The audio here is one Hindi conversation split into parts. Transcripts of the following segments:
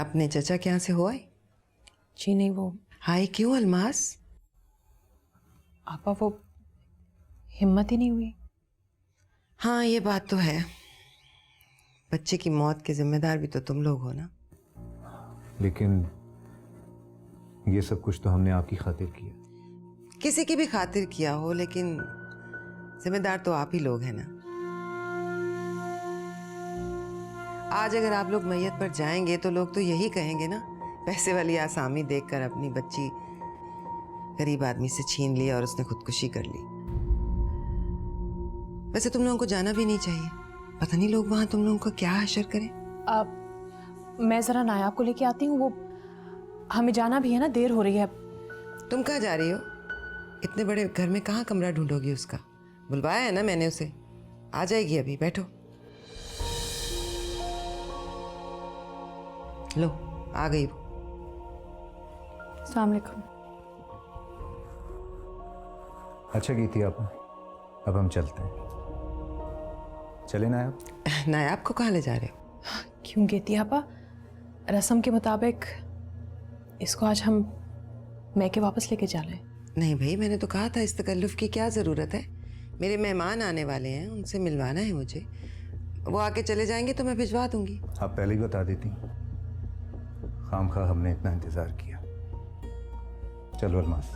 अपने चचा के यहाँ से हो आई? जी नहीं, वो हाय क्यों अलमास? आपा वो हिम्मत ही नहीं हुई। हाँ ये बात तो है, बच्चे की मौत के जिम्मेदार भी तो तुम लोग हो ना। लेकिन ये सब कुछ तो हमने आपकी खातिर किया। किसी की भी खातिर किया हो, लेकिन जिम्मेदार तो आप ही लोग हैं ना। आज अगर आप लोग मैयत पर जाएंगे तो लोग तो यही कहेंगे ना, पैसे वाली आसामी देखकर अपनी बच्ची गरीब आदमी से छीन ली और उसने खुदकुशी कर ली। वैसे तुम लोगों को जाना भी नहीं चाहिए, पता नहीं लोग वहां तुम लोगों को क्या हशर करें। मैं जरा नायाब को लेके आती हूँ, वो हमें जाना भी है ना, देर हो रही है। तुम कहाँ जा रही हो? इतने बड़े घर में कहाँ कमरा ढूंढोगी उसका? बुलवाया है ना मैंने उसे, आ जाएगी अभी, बैठो। लो आ गई वो। अस्सलाम वालेकुम। अच्छा की थी आपने, अब हम चलते हैं। चले नायाब? नायाब को कहाँ ले जा रहे हो? क्यों गेती आपा, रस्म के मुताबिक इसको आज हम मैके वापस लेके जा रहे हैं। नहीं भाई, मैंने तो कहा था इस तकल्लुफ की क्या ज़रूरत है। मेरे मेहमान आने वाले हैं, उनसे मिलवाना है मुझे। वो आके चले जाएंगे तो मैं भिजवा दूंगी। आप पहले ही बता देती, खामखा हमने इतना इंतजार किया। चलो अलमास।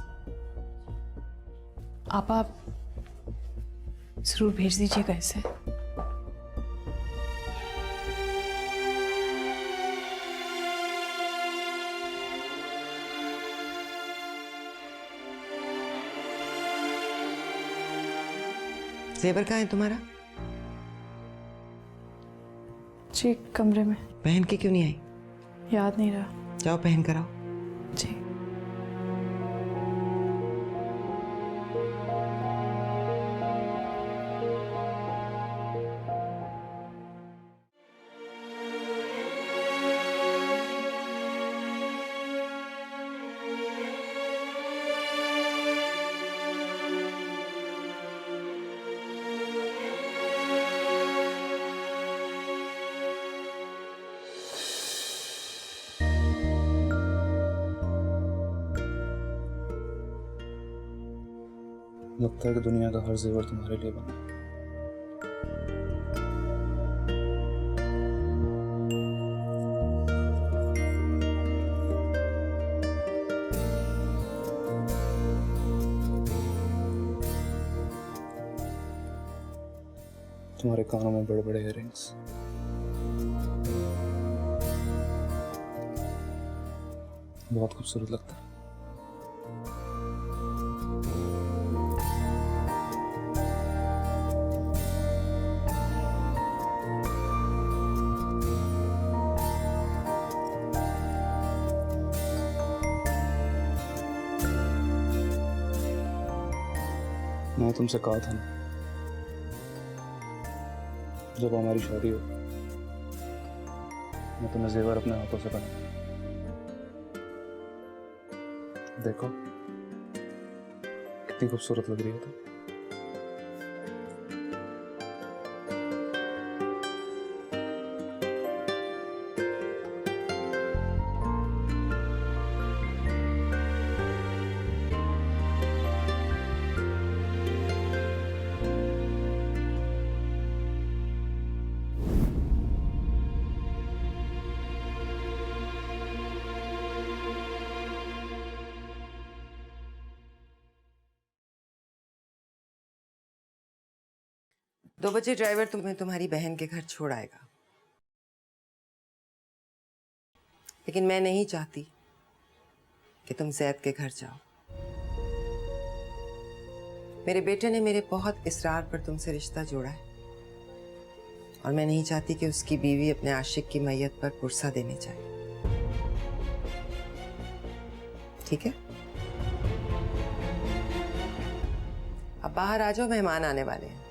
आपा जरूर भेज दीजिएगा इसे। जेवर कहाँ है तुम्हारा? जी कमरे में। पहन के क्यों नहीं आई? याद नहीं रहा। जाओ पहन कर आओ। जी। लगता है कि दुनिया का हर जेवर तुम्हारे लिए बना। तुम्हारे कानों में बड़े बड़े इयररिंग्स, बहुत खूबसूरत लगता है। मैं तुमसे कहा था ना, जब हमारी शादी हो मैं तुम्हें जेवर अपने हाथों से पहनाऊंगा। देखो कितनी खूबसूरत लग रही है तुम। दो बजे ड्राइवर तुम्हें तुम्हारी बहन के घर छोड़ आएगा, लेकिन मैं नहीं चाहती कि तुम जैद के घर जाओ। मेरे बेटे ने मेरे बहुत इसरार पर तुमसे रिश्ता जोड़ा है और मैं नहीं चाहती कि उसकी बीवी अपने आशिक की मैयत पर पुरसा देने जाए। ठीक है? अब बाहर आ जाओ, मेहमान आने वाले हैं।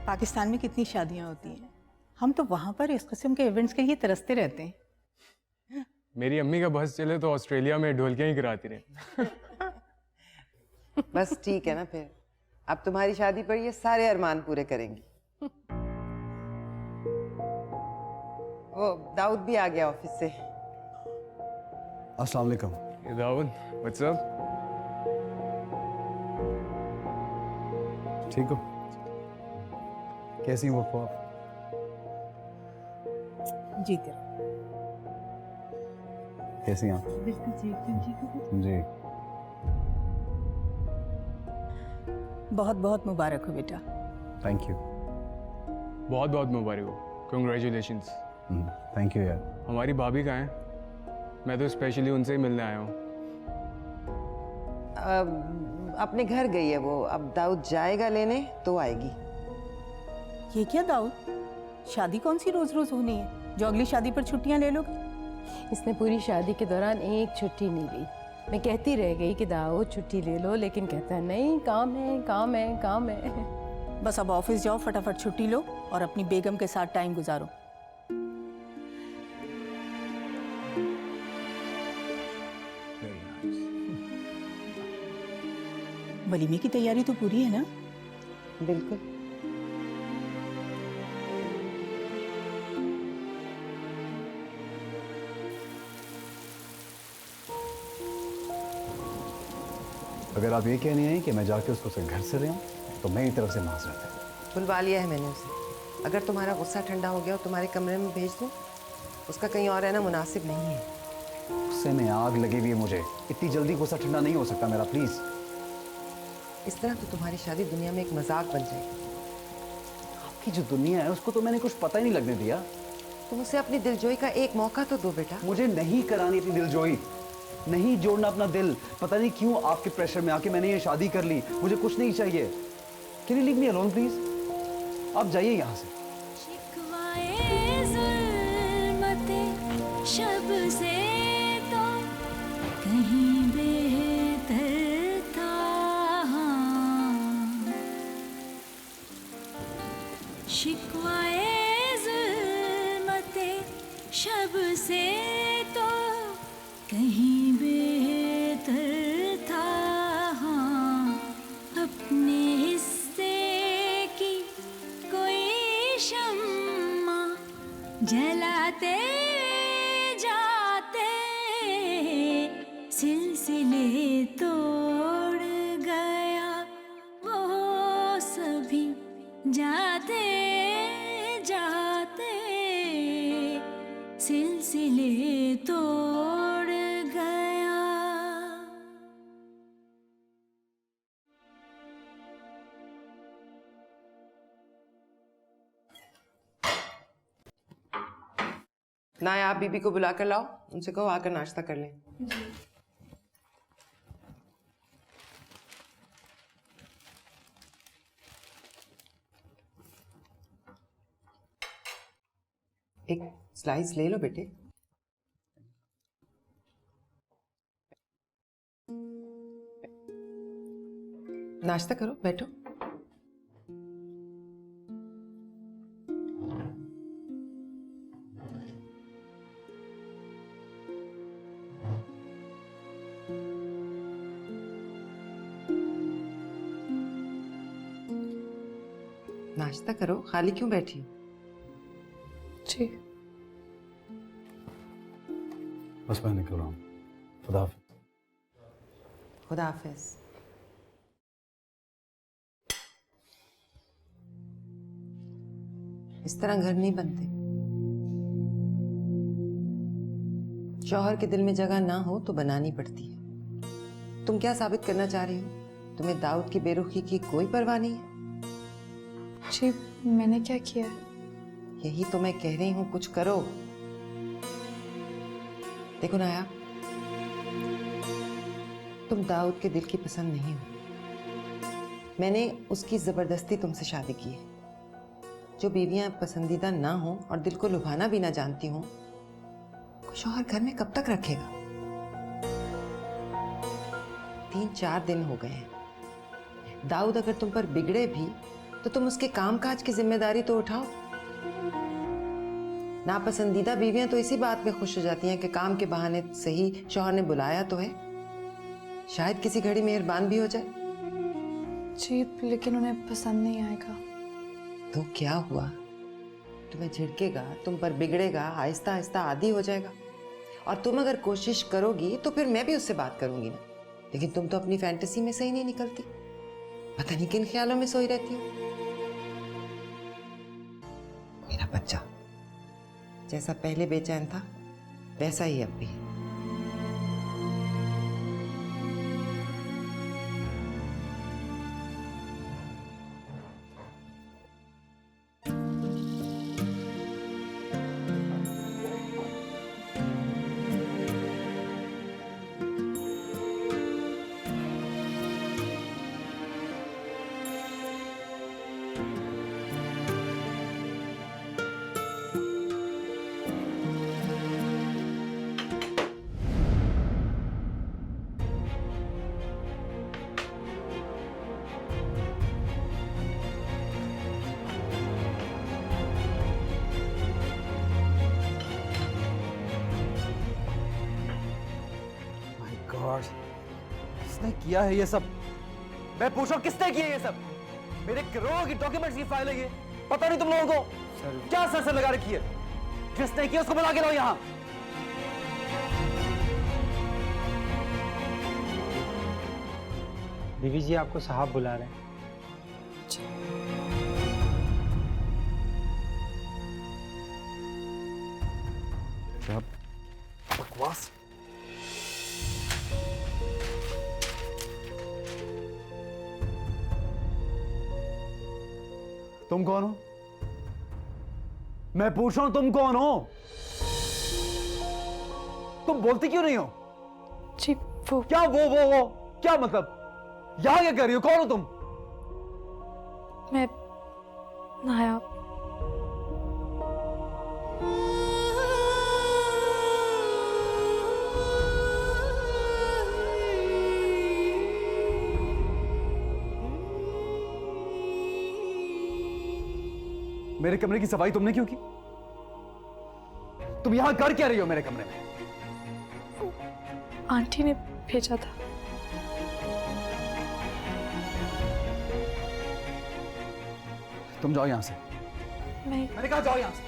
पाकिस्तान में कितनी शादियां होती हैं, हम तो वहाँ पर इस किस्म के इवेंट्स के लिए तरसते रहते हैं। मेरी अम्मी का बस चले तो ऑस्ट्रेलिया में ढोलकियां ही गिराती रहे। बस ठीक है ना फिर, अब तुम्हारी शादी पर ये सारे अरमान पूरे करेंगी। वो दाऊद भी आ गया ऑफिस से। अस्सलाम वालेकुम। Daud, what's up? ठीक हो? कैसी हो आप? जीते कैसी हैं आप? जी। बहुत बहुत मुबारक हो बेटा। Thank you. बहुत बहुत मुबारक हो, कंग्रेचुलेशंस। थैंक यू यार। हमारी भाभी कहाँ है? मैं तो स्पेशली उनसे ही मिलने आया हूँ। अपने घर गई है वो, अब दाऊद जाएगा लेने तो आएगी। ये क्या दाऊद, शादी कौन सी रोज रोज होनी है जो अगली शादी पर छुट्टियां ले लोगे? इसने पूरी शादी के दौरान एक छुट्टी नहीं ली। मैं कहती रह गई कि दाऊद छुट्टी ले लो, लेकिन कहता है नहीं, काम है काम है काम है। बस अब ऑफिस जाओ, फटाफट छुट्टी लो और अपनी बेगम के साथ टाइम गुजारो। वलीमे की तैयारी तो पूरी है ना? बिल्कुल। अगर आप ये कह नहीं हैं कि मैं जाके उसको उसके घर से ले आऊं, तो मेरी तरफ से माजरत है। बुलवा लिया है मैंने उसे। अगर तुम्हारा गुस्सा ठंडा हो गया और तुम्हारे कमरे में भेज दूं, उसका कहीं और रहना मुनासिब नहीं है। गुस्से में आग लगी हुई है मुझे, इतनी जल्दी गुस्सा ठंडा नहीं हो सकता मेरा, प्लीज। इस तरह तो तुम्हारी शादी दुनिया में एक मजाक बन जाएगी। आपकी जो दुनिया है उसको तो मैंने कुछ पता ही नहीं लगने दिया। तुम उसे अपनी दिलजोई का एक मौका तो दो बेटा। मुझे नहीं करानी अपनी दिलजोई, नहीं जोड़ना अपना दिल। पता नहीं क्यों आपके प्रेशर में आके मैंने ये शादी कर ली। मुझे कुछ नहीं चाहिए। Can you leave me alone please? आप जाइए यहाँ से। शब से तो कहीं बेहतर था, शिकवाए ज़ुल्मते शब से तो कहीं बेहतर था। अपने हिस्से की कोई शम्मा जलाते जाते सिलसिले तोड़ गया वो सभी जाते जाते सिलसिले तोड़ गया। नायाब बीबी को बुला कर लाओ, उनसे कहो आकर नाश्ता कर लें। एक स्लाइस ले लो बेटे। नाश्ता करो, बैठो। नाश्ता करो, खाली क्यों बैठी? जी। बस मैं निकल रहा हूँ। खुदा हाफिज। खुदा हाफिज। इस तरह घर नहीं बनते। शौहर के दिल में जगह ना हो तो बनानी पड़ती है। तुम क्या साबित करना चाह रही हो? तुम्हें दाऊद की बेरुखी की कोई परवाह नहीं है? जी, मैंने क्या किया? यही तो मैं कह रही हूं, कुछ करो। देखो नाया, तुम दाऊद के दिल की पसंद नहीं हो। मैंने उसकी जबरदस्ती तुमसे शादी की है। जो बीवियां पसंदीदा ना हो और दिल को लुभाना भी ना जानती हो, शौहर घर में कब तक रखेगा? 3-4 दिन हो गए हैं। दाऊद अगर तुम पर बिगड़े भी तो तो तुम उसके कामकाज की जिम्मेदारी तो उठाओ। नापसंदीदा बीवियां तो इसी बात में खुश हो जाती हैं कि काम के बहाने सही शौहर ने बुलाया तो है, शायद किसी घड़ी मेहरबान भी हो जाए। जी लेकिन उन्हें पसंद नहीं आएगा। तो क्या हुआ, तुम्हें झिड़केगा, तुम पर बिगड़ेगा, आहिस्ता आहिस्ता आदी हो जाएगा। और तुम अगर कोशिश करोगी तो फिर मैं भी उससे बात करूंगी ना। लेकिन तुम तो अपनी फैंटेसी में से ही नहीं निकलती, पता नहीं किन ख्यालों में सोई रहती हो। मेरा बच्चा जैसा पहले बेचैन था वैसा ही अब भी है। किसने किया है ये सब? मैं पूछो किसने किया ये सब? मेरे करोड़ों की डॉक्यूमेंट्स की फाइल है ये, पता नहीं तुम लोगों को क्या सर लगा रखी है? किसने किया उसको बुला के लाओ यहां। बीवी जी आपको साहब बुला रहे हैं। क्या बकवास। तुम कौन हो? मैं पूछ रहा हूं तुम कौन हो? तुम बोलती क्यों नहीं हो? जी वो क्या वो क्या मतलब? यहां क्या कर रही हो? कौन हो तुम? मैं नायाब। मेरे कमरे की सफाई तुमने क्यों की? तुम यहां कर क्या रही हो मेरे कमरे में? आंटी ने भेजा था। तुम जाओ यहां से। मैंने कहा जाओ यहां से।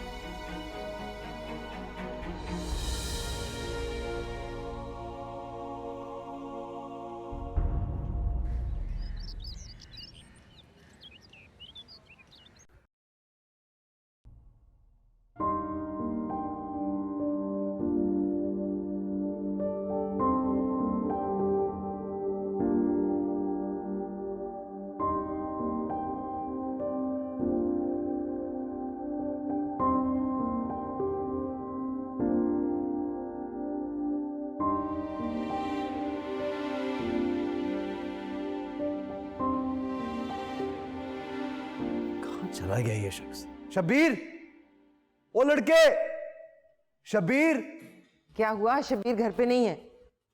चला गया ये शख्स। शब्बीर, ओ लड़के, शब्बीर। क्या हुआ? शब्बीर घर पे नहीं है?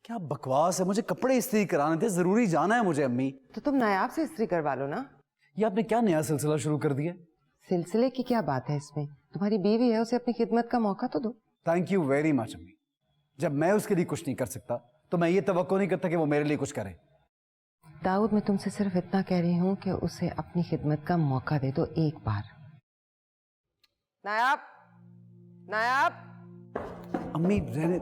क्या बकवास है, मुझे कपड़े इस्त्री कराने थे, जरूरी जाना है मुझे अम्मी। तो तुम नायाब से इस्त्री करवा लो ना। ये आपने क्या नया सिलसिला शुरू कर दिया? सिलसिले की क्या बात है इसमें? तुम्हारी बीवी है, उसे अपनी खिदमत का मौका तो दो। थैंक यू वेरी मच अम्मी। जब मैं उसके लिए कुछ नहीं कर सकता तो मैं ये तवक्को नहीं करता कि वो मेरे लिए कुछ करे। दाऊद, मैं तुमसे सिर्फ इतना कह रही हूँ कि उसे अपनी खिदमत का मौका दे दो एक बार। नायाब, नायाब। अम्मी रहने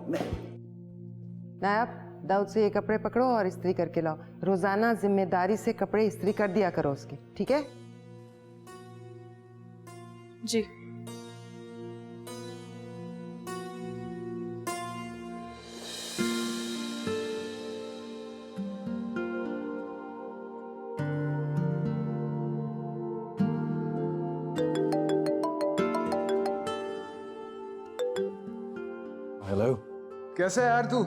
नायाब, दाऊद से ये कपड़े पकड़ो और इस्त्री करके लाओ। रोजाना जिम्मेदारी से कपड़े इस्त्री कर दिया करो उसके, ठीक है? जी। हेलो। कैसा है यार तू?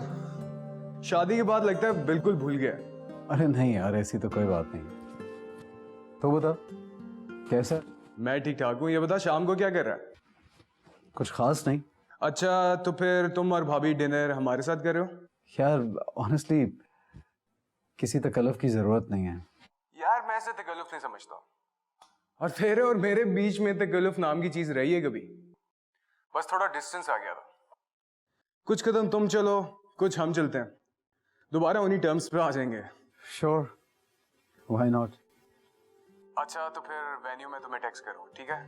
शादी के बाद लगता है बिल्कुल भूल गया। अरे नहीं यार, ऐसी तो कोई बात नहीं। तो बता कैसा? मैं ठीक ठाक हूँ। ये बता शाम को क्या कर रहा है? कुछ खास नहीं। अच्छा, तो फिर तुम और भाभी डिनर हमारे साथ कर रहे हो? यार ऑनेस्टली किसी तकल्लुफ की जरूरत नहीं है। यार मैं इसे तकल्लुफ नहीं समझता। और तेरे और मेरे बीच में तकल्लुफ नाम की चीज रही है कभी? बस थोड़ा डिस्टेंस आ गया था। कुछ कदम तुम चलो, कुछ हम चलते हैं, दोबारा उन्हीं टर्म्स पे आ जाएंगे। Sure, why not. अच्छा तो फिर वेन्यू में तुम्हें टेक्स्ट करूँ, ठीक है?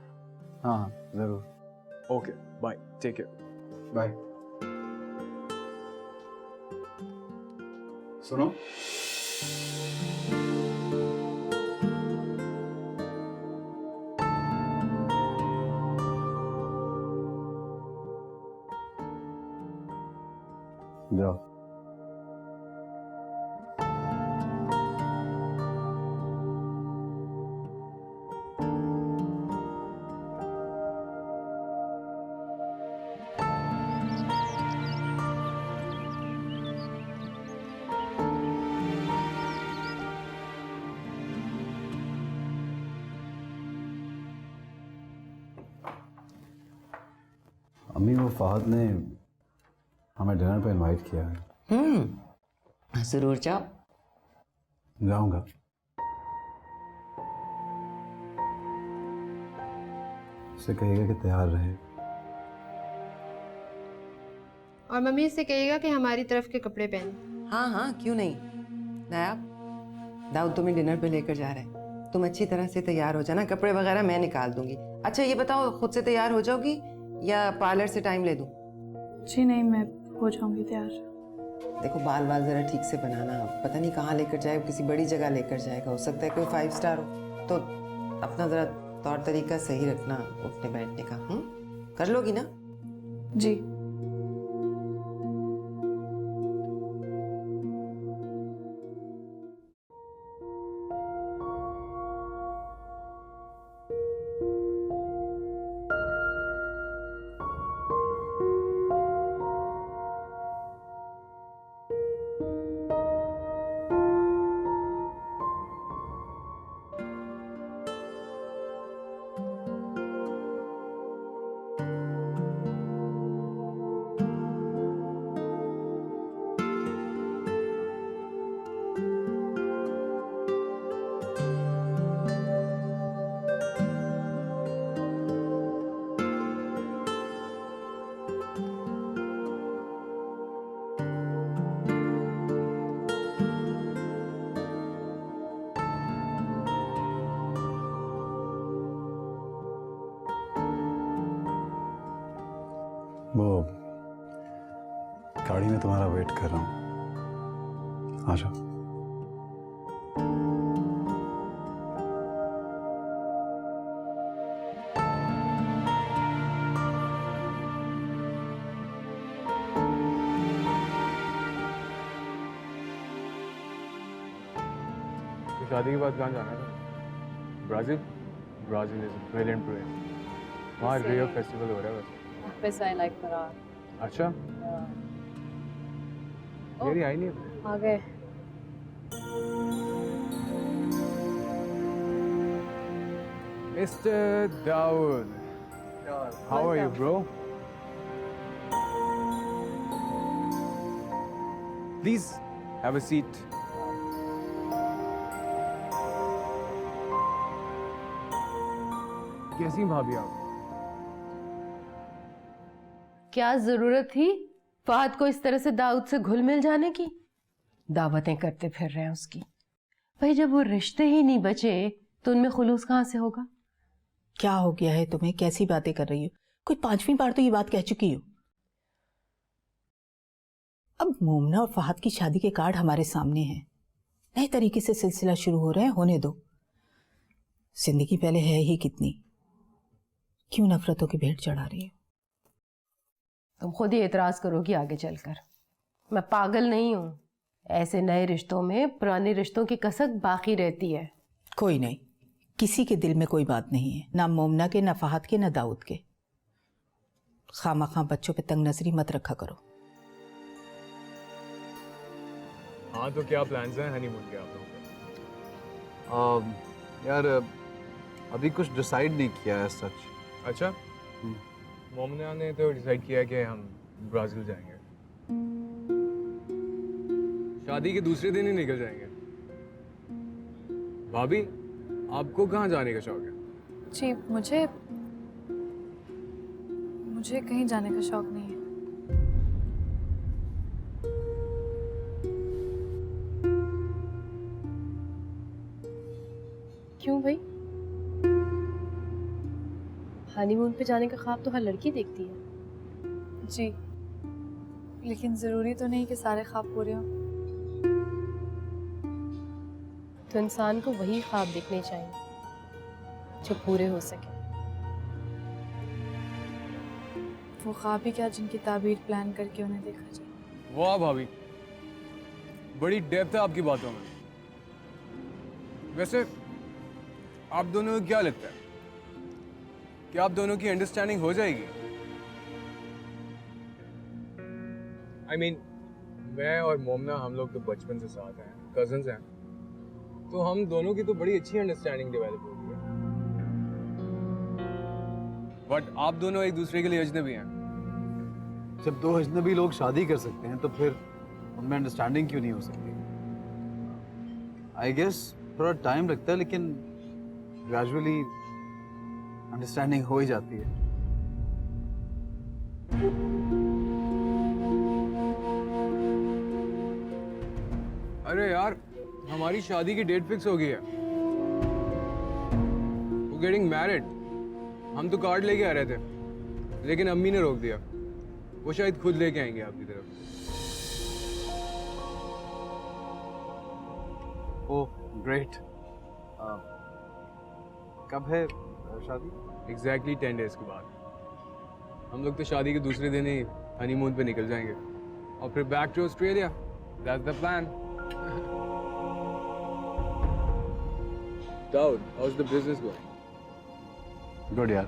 हाँ जरूर। Okay bye, take care. Bye. सुनो, जाओ। अम्मी, वो फहद ने हमें डिनर पे इनवाइट किया है। जरूर जाओ। जाऊंगा। उसे कहिएगा कि तैयार रहे। और मम्मी से कहिएगा कि हमारी तरफ के कपड़े पहने। हाँ हाँ, क्यों नहीं। नायाब, दाऊद तुम्हें डिनर पे लेकर जा रहे हैं, तुम अच्छी तरह से तैयार हो जाना, कपड़े वगैरह मैं निकाल दूंगी। अच्छा ये बताओ, खुद से तैयार हो जाओगी या पार्लर से टाइम ले दूं? जी नहीं, मैं हो जाऊंगी तैयार। देखो बाल बाल जरा ठीक से बनाना, पता नहीं कहाँ लेकर जाए, किसी बड़ी जगह लेकर जाएगा, हो सकता है कोई 5 स्टार हो, तो अपना जरा तौर तरीका सही रखना उठने बैठने का। कर लोगी ना? जी। वो गाड़ी में तुम्हारा वेट कर रहा हूँ, आ जाओ। तो शादी के बाद कहाँ जाना है? Brazil? Brazil is a brilliant place. वहाँ रियो फेस्टिवल हो रहा है वैसे। Yes, I like Parar. अच्छा, मेरी आई नहीं है। आ गए। Mr. Dawood, how are you, bro? Please have a seat. कैसी भाभी आप? क्या जरूरत थी फहद को इस तरह से दाऊद से घुल मिल जाने की? दावतें करते फिर रहे हैं उसकी। भाई जब वो रिश्ते ही नहीं बचे तो उनमें खुलूस कहाँ से होगा? क्या हो गया है तुम्हें? कैसी बातें कर रही हो? कोई 5वीं बार तो ये बात कह चुकी हो। अब मोमना और फहद की शादी के कार्ड हमारे सामने हैं, नए तरीके से सिलसिला शुरू हो रहे हैं, होने दो। जिंदगी पहले है ही कितनी, क्यों नफरतों की भेंट चढ़ा रही है? तुम खुद ही एतराज करोगी आगे चलकर। मैं पागल नहीं हूं, ऐसे नए रिश्तों में पुराने रिश्तों की कसक बाकी रहती है। कोई नहीं, किसी के दिल में कोई बात नहीं है, ना मोमना के, ना फहद के, ना दाऊद के। खामा बच्चों पे तंग नजरी मत रखा करो। हाँ तो क्या प्लान्स हैं हनीमून के आप लोगों के? यार अभी कुछ डिसाइड नहीं किया है सच। अच्छा, मोमना ने तो डिसाइड किया कि हम ब्राज़ील जाएंगे, शादी के दूसरे दिन ही निकल जाएंगे। भाभी आपको कहाँ जाने का शौक है? जी मुझे कहीं जाने का शौक नहीं है। क्यों भाई? हनीमून पे जाने का ख्वाब तो हर लड़की देखती है। जी लेकिन ज़रूरी तो नहीं कि सारे ख्वाब पूरे हों। तो इंसान को वही ख्वाब देखने चाहिए जो पूरे हो सके। वो ख्वाब ही क्या जिनकी ताबीर प्लान करके उन्हें देखा जाए। वाह भाभी, बड़ी डेप्थ है आपकी बातों में। वैसे आप दोनों को क्या लगता है कि आप दोनों की अंडरस्टैंडिंग हो जाएगी? I mean, मैं और मोमना हम लोग तो बचपन से साथ हैं, कजन्स हैं, तो हम दोनों की तो बड़ी अच्छी अंडरस्टैंडिंग डेवलप हो गई है। बट आप दोनों एक दूसरे के लिए अजनबी हैं। जब दो अजनबी लोग शादी कर सकते हैं तो फिर उनमें अंडरस्टैंडिंग क्यों नहीं हो सकती? आई गेस थोड़ा टाइम लगता है, लेकिन ग्रेजुअली अंडरस्टैंडिंग हो ही जाती है। अरे यार, हमारी शादी की डेट फिक्स हो गई है। वो गेटिंग मैरिड। हम तो कार्ड लेके आ रहे थे, लेकिन अम्मी ने रोक दिया। वो शायद खुद लेके आएंगे आपकी तरफ। Oh great. कब है शादी? एग्जैक्टली 10 डेज के बाद। हम लोग तो शादी के दूसरे दिन ही हनीमून पे निकल जाएंगे और फिर back to Australia. That's the plan. Daud, how's the business going? Good यार।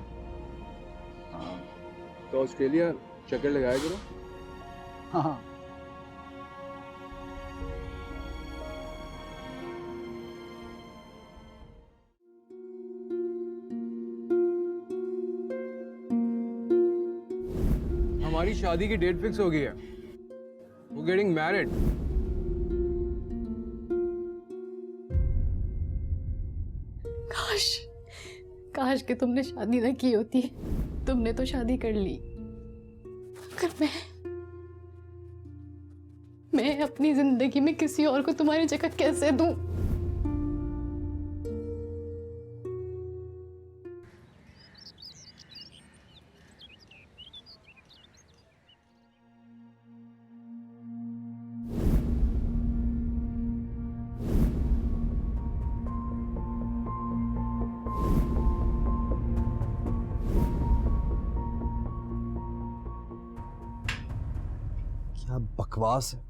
तो ऑस्ट्रेलिया चक्कर लगाया करो। हाँ। हमारी शादी की डेट फिक्स हो गई है। वो गेटिंग मैरिड। काश कि तुमने शादी ना की होती। तुमने तो शादी कर ली। मगर मैं अपनी जिंदगी में किसी और को तुम्हारी जगह कैसे दूं? क्या बकवास है।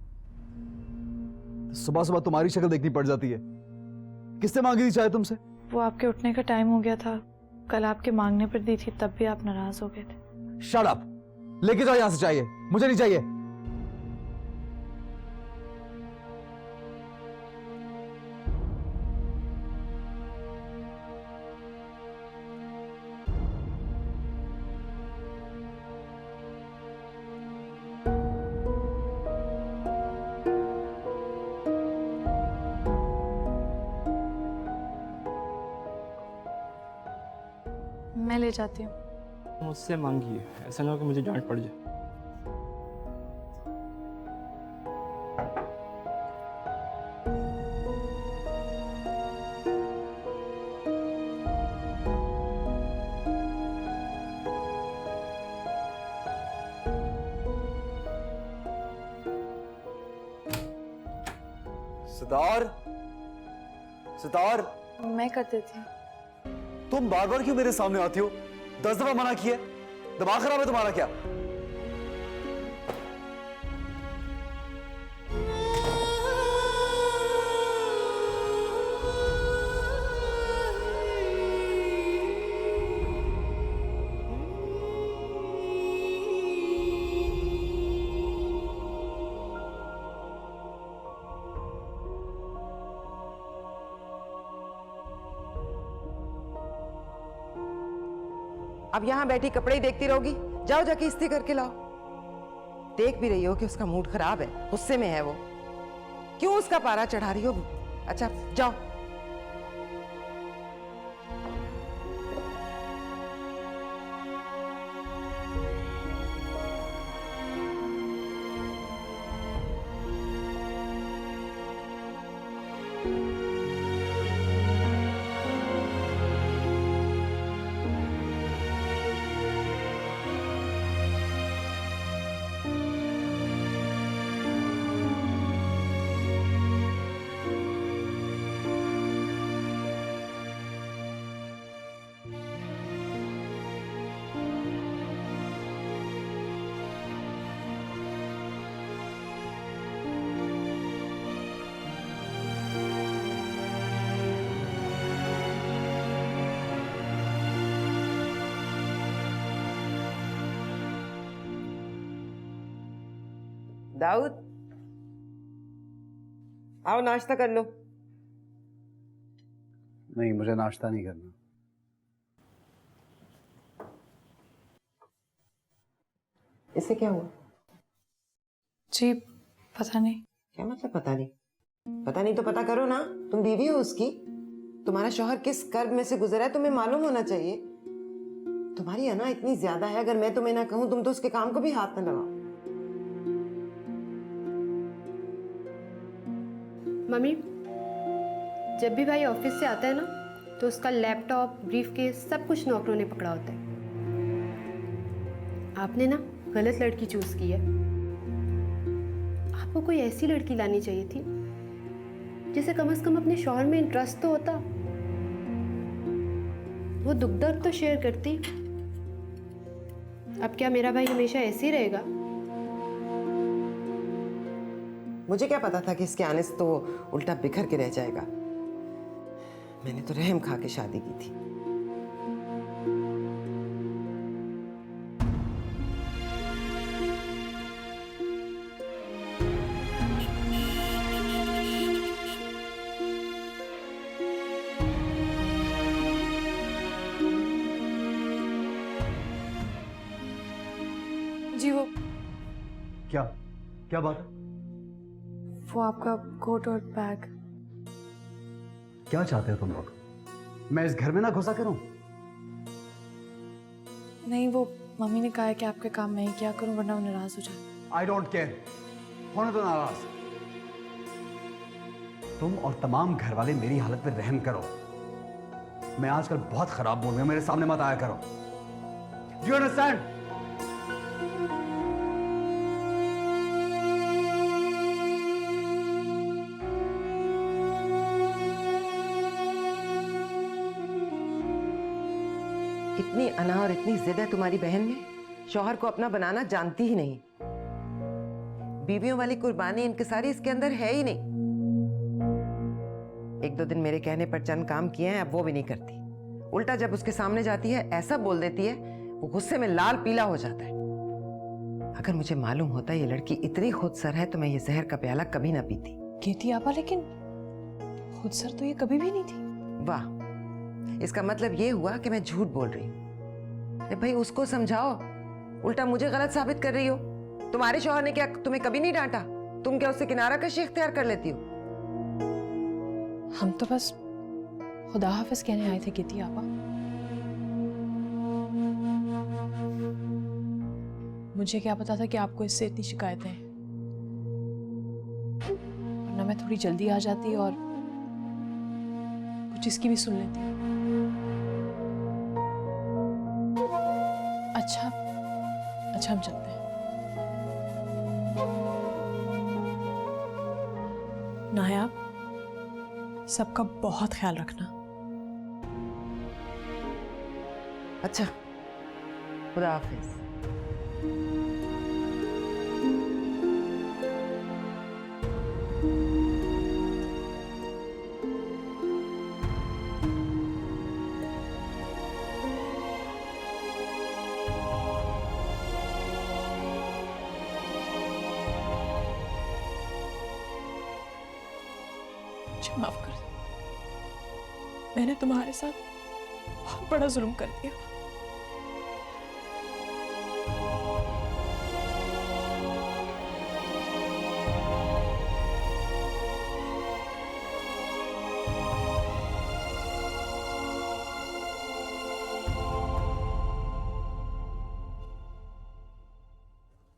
सुबह सुबह तुम्हारी शक्ल देखनी पड़ जाती है। किसने मांगी थी चाय तुमसे? वो आपके उठने का टाइम हो गया था। कल आपके मांगने पर दी थी, तब भी आप नाराज हो गए थे। Shut up. लेके जाओ यहां से। चाहिए मुझे नहीं चाहिए। मैं ले जाती हूँ। मुझसे मांगिए, ऐसा ना हो कि मुझे डांट पड़ जाए। सितार, सितार, मैं कर देती हूँ। तुम बार बार क्यों मेरे सामने आती हो? 10 दफा मना किया। दिमाग खराब है तुम्हारा क्या? अब यहाँ बैठी कपड़े ही देखती रहोगी? जाओ जाके इस्त्री करके लाओ। देख भी रही हो कि उसका मूड खराब है, गुस्से में है वो। क्यों उसका पारा चढ़ा रही हो? अच्छा जाओ। दाऊद, आओ नाश्ता कर लो। नहीं, मुझे नाश्ता नहीं करना। इससे क्या हुआ? जी पता नहीं। क्या मतलब पता नहीं? पता नहीं तो पता करो ना, तुम बीवी हो उसकी। तुम्हारा शौहर किस कर्ब में से गुजरा है तुम्हें मालूम होना चाहिए। तुम्हारी अना इतनी ज्यादा है, अगर मैं तुम्हें ना कहूं तुम तो उसके काम को भी हाथ न लगाओ। मम्मी, जब भी भाई ऑफिस से आता है ना तो उसका लैपटॉप, ब्रीफकेस सब कुछ नौकरों ने पकड़ा होता है। आपने ना गलत लड़की चूज की है। आपको कोई ऐसी लड़की लानी चाहिए थी जिसे कम से कम अपने शौहर में इंटरेस्ट तो होता, वो दुख दर्द तो शेयर करती। अब क्या मेरा भाई हमेशा ऐसे ही रहेगा? मुझे क्या पता था कि इसके आने से तो उल्टा बिखर के रह जाएगा। मैंने तो रहम खा के शादी की थी। जी वो क्या क्या बात है? वो आपका कोट और बैग। क्या चाहते हो तुम लोग? मैं इस घर में ना घुसा करूं? नहीं, वो मम्मी ने कहा है कि आपके काम मैं ही किया करूं वरना वो नाराज हो जाए। आई डोंट केयर, होने दो नाराज। तुम और तमाम घर वाले मेरी हालत पे रहम करो। मैं आजकल बहुत खराब बोल रहा हूं, मेरे सामने मत आया करो। Do you understand? इतनी अना और इतनी जिद है तुम्हारी बहन में, शौहर को अपना बनाना जानती ही नहीं। बीवियों वाली कुर्बानी इनकिसारी इसके अंदर है ही नहीं। एक दो दिन मेरे कहने पर चंद काम किए हैं, अब वो भी नहीं करती। उल्टा जब उसके सामने जाती है ऐसा बोल देती है, वो गुस्से में लाल पीला हो जाता है। अगर मुझे मालूम होता ये लड़की इतनी खुदसर है तो मैं ये जहर का प्याला कभी ना पीती। कहती आपा, लेकिन खुदसर तो ये कभी भी नहीं थी। वाह, इसका मतलब ये हुआ कि मैं झूठ बोल रही हूँ। अरे भाई उसको समझाओ, उल्टा मुझे गलत साबित कर रही हो। तुम्हारे शौहर ने क्या तुम्हें कभी नहीं डांटा? तुम क्या उससे किनारा कशी इख्तियार कर लेती हो? हम तो बस खुदा हाफिज कहने आए थे कहती आपा। मुझे क्या पता था कि आपको इससे इतनी शिकायतें हैं, वरना मैं थोड़ी जल्दी आ जाती और कुछ इसकी भी सुन लेती। अच्छा हम चलते हैं। नायाब, सबका बहुत ख्याल रखना। अच्छा, खुदा हाफिज। मुझे माफ कर दो, मैंने तुम्हारे साथ बहुत बड़ा जुल्म कर दिया।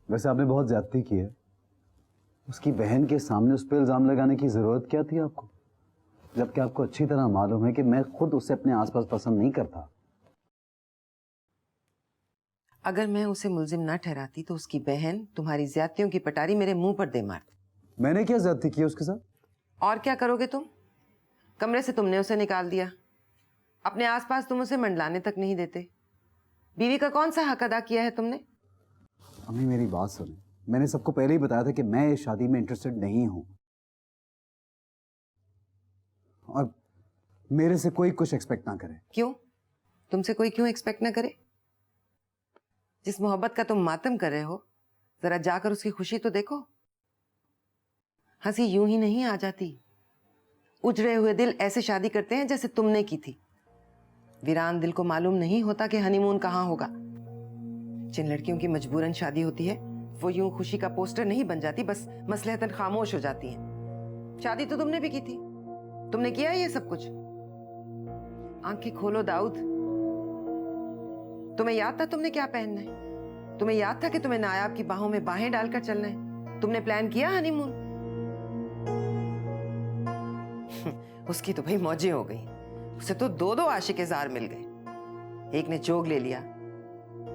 वैसे आपने बहुत ज्यादती की है। उसकी बहन के सामने उस पर इल्जाम लगाने की जरूरत क्या थी आपको, जबकि आपको अच्छी तरह मालूम है कि मैं खुद उसे अपने आसपास पसंद नहीं करता। अगर मैं उसे मुल्जिम ना ठहराती तो उसकी बहन तुम्हारी ज्यादतियों की पटारी मेरे मुंह पर दे मारती। मैंने क्या ज्यादती की उसके साथ? और क्या करोगे तुम? कमरे से तुमने उसे निकाल दिया, अपने आसपास तुम उसे मंडलाने तक नहीं देते। बीवी का कौन सा हक अदा किया है तुमने? अम्मी मेरी बात सुने, मैंने सबको पहले ही बताया था कि मैं इस शादी में इंटरेस्टेड नहीं हूं, और मेरे से कोई कुछ एक्सपेक्ट ना करे। क्यों? तुमसे कोई क्यों एक्सपेक्ट ना करे? जिस मोहब्बत का तुम मातम कर रहे हो, जरा जाकर उसकी खुशी तो देखो। हंसी यूं ही नहीं आ जाती। उजड़े हुए दिल ऐसे शादी करते हैं जैसे तुमने की थी। वीरान दिल को मालूम नहीं होता कि हनीमून कहाँ होगा। जिन लड़कियों की मजबूरन शादी होती है वो यूं खुशी का पोस्टर नहीं बन जाती, बस मसलहतन खामोश हो जाती हैं। शादी तो तुमने भी की थी, तुमने किया ये सब कुछ। आंखें खोलो दाऊद, तुम्हें याद था तुमने क्या पहनना है? तुम्हें याद था कि तुम्हें नायाब की बाहों में बाहें डालकर चलना है? तुमने प्लान किया हनीमून? उसकी तो भाई मौजें हो गई। उसे तो दो आशिके जार मिल गए। एक ने जोग ले लिया,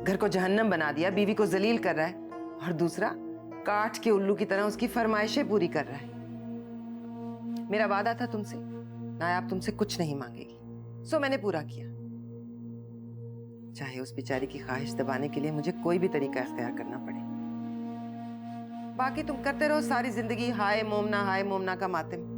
घर को जहन्नम बना दिया, बीवी को जलील कर रहा है, और दूसरा काठ के उल्लू की तरह उसकी फरमाइशें पूरी कर रहा है। मेरा वादा था तुमसे, नायाब तुमसे कुछ नहीं मांगेगी, सो मैंने पूरा किया। चाहे उस बेचारी की ख्वाहिश दबाने के लिए मुझे कोई भी तरीका इख्तियार करना पड़े। बाकी तुम करते रहो सारी जिंदगी हाय मोमना का मातिम।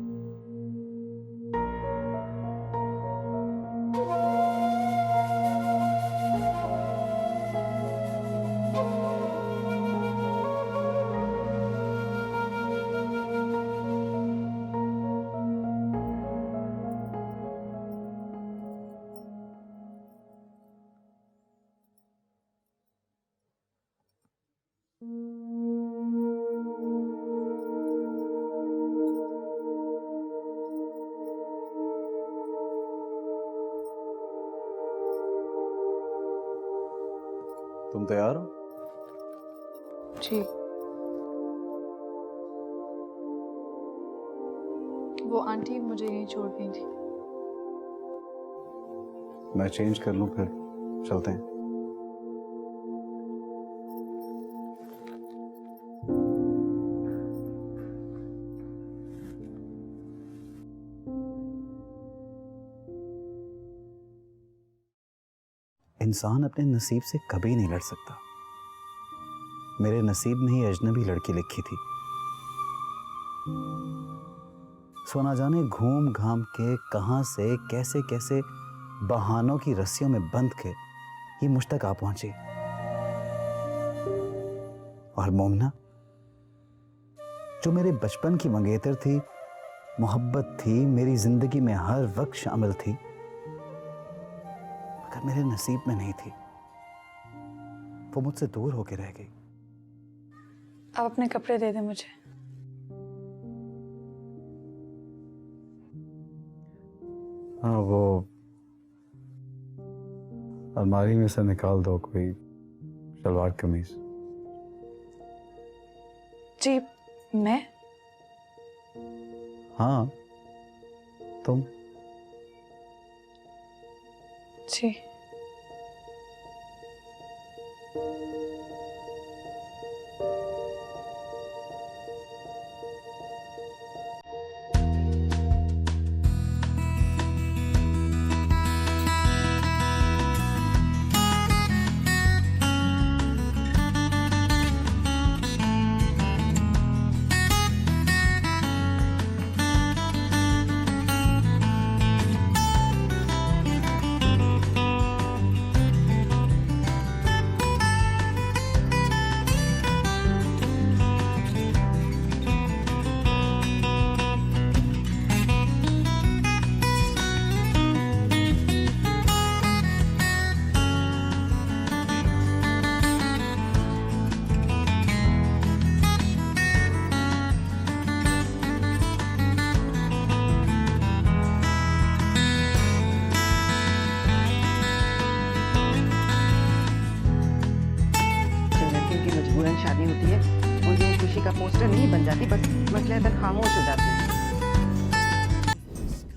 तुम तैयार हो? जी। वो आंटी मुझे यहीं छोड़ गई थी। मैं चेंज कर लूं फिर चलते हैं। इंसान अपने नसीब से कभी नहीं लड़ सकता। मेरे नसीब में ही अजनबी लड़की लिखी थी। सो ना जाने घूम घाम के कहां से कैसे कैसे बहानों की रस्सियों में बंध के ये मुझ तक आ पहुंची। और मोमना जो मेरे बचपन की मंगेतर थी, मोहब्बत थी, मेरी जिंदगी में हर वक्त शामिल थी, मगर मेरे नसीब में नहीं थी। वो मुझसे दूर होके रह गई। अब अपने कपड़े दे दे मुझे। हाँ, वो अलमारी में से निकाल दो कोई सलवार कमीज। जी मैं? हाँ तुम। जी। शादी होती है वो यूं खुशी का पोस्टर नहीं बन जाती, बस मसलहतन खामोश हो जाती है।